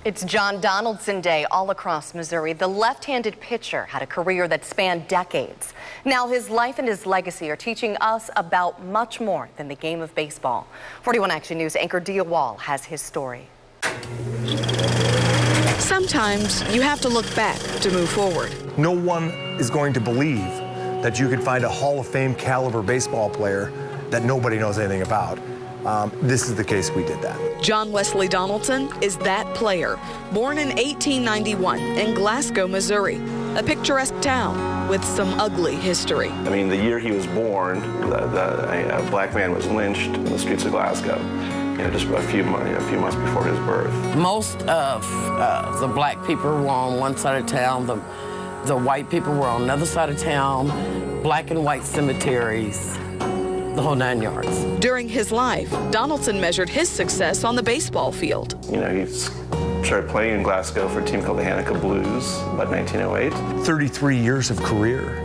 It's John Donaldson Day all across Missouri. The left-handed pitcher had a career that spanned decades. Now his life and his legacy are teaching us about much more than the game of baseball. 41 Action News anchor Dia Wall has his story. Sometimes you have to look back to move forward. No one is going to believe that you could find a Hall of Fame caliber baseball player that nobody knows anything about. This is the case we did that. John Wesley Donaldson is that player, born in 1891 in Glasgow, Missouri, a picturesque town with some ugly history. I mean, the year he was born, a black man was lynched in the streets of Glasgow, just a few months before his birth. Most of the black people were on one side of town, the white people were on another side of town, black and white cemeteries, the whole 9 yards. During his life, Donaldson measured his success on the baseball field. He started playing in Glasgow for a team called the Hanukkah Blues about 1908. 33 years of career,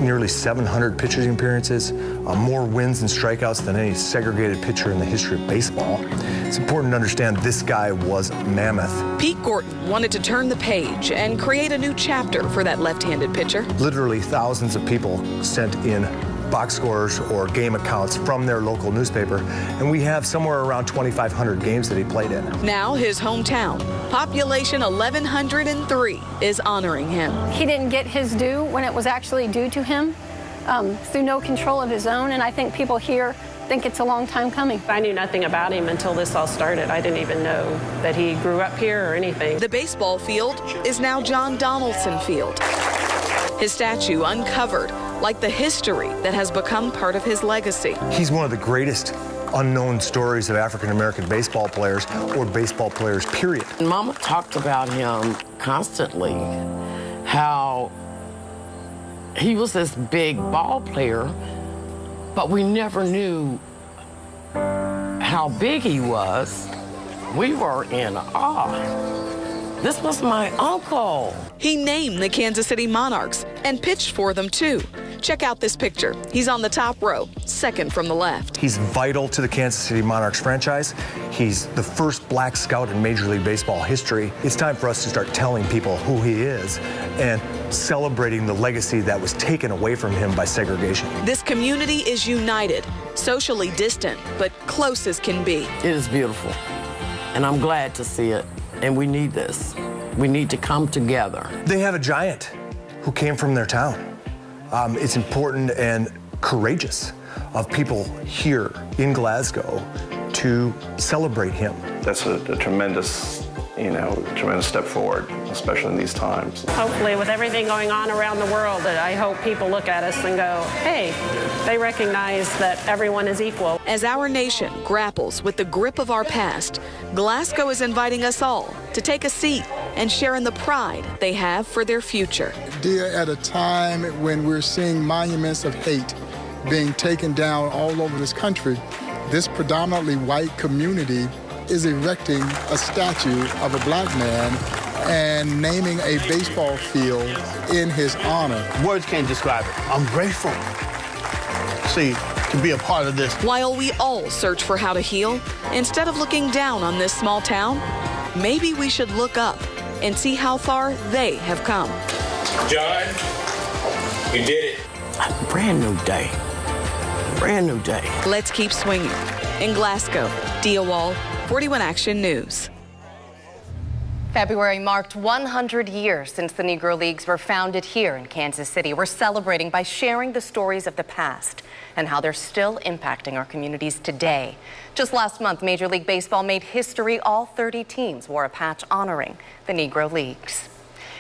nearly 700 pitching appearances, more wins and strikeouts than any segregated pitcher in the history of baseball. It's important to understand this guy was mammoth. Pete Gorton wanted to turn the page and create a new chapter for that left-handed pitcher. Literally thousands of people sent in box scores or game accounts from their local newspaper, and we have somewhere around 2,500 games that he played in. Now his hometown, population 1,103, is honoring him. He didn't get his due when it was actually due to him through no control of his own, and I think people here think it's a long time coming. I knew nothing about him until this all started. I didn't even know that he grew up here or anything. The baseball field is now John Donaldson Field. His statue uncovered, like the history that has become part of his legacy. He's one of the greatest unknown stories of African-American baseball players, or baseball players, period. Mama talked about him constantly, how he was this big ball player, but we never knew how big he was. We were in awe. This was my uncle. He named the Kansas City Monarchs and pitched for them, too. Check out this picture. He's on the top row, second from the left. He's vital to the Kansas City Monarchs franchise. He's the first black scout in Major League Baseball history. It's time for us to start telling people who he is and celebrating the legacy that was taken away from him by segregation. This community is united, socially distant, but close as can be. It is beautiful, and I'm glad to see it, and we need this. We need to come together. They have a giant who came from their town. It's important and courageous of people here in Glasgow to celebrate him. That's a tremendous, tremendous step forward, especially in these times. Hopefully, with everything going on around the world, I hope people look at us and go, hey, they recognize that everyone is equal. As our nation grapples with the grip of our past, Glasgow is inviting us all to take a seat and share in the pride they have for their future. Dear, at a time when we're seeing monuments of hate being taken down all over this country, this predominantly white community is erecting a statue of a black man and naming a baseball field in his honor. Words can't describe it. I'm grateful, to be a part of this. While we all search for how to heal, instead of looking down on this small town, maybe we should look up and see how far they have come. John, you did it. A brand new day. Brand new day. Let's keep swinging. In Glasgow, Dia Wall, 41 Action News. February marked 100 years since the Negro Leagues were founded here in Kansas City. We're celebrating by sharing the stories of the past and how they're still impacting our communities today. Just last month, Major League Baseball made history. All 30 teams wore a patch honoring the Negro Leagues.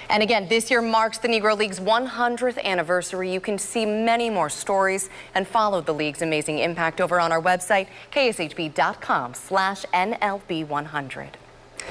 And again, this year marks the Negro League's 100th anniversary. You can see many more stories and follow the league's amazing impact over on our website, kshb.com/NLB100.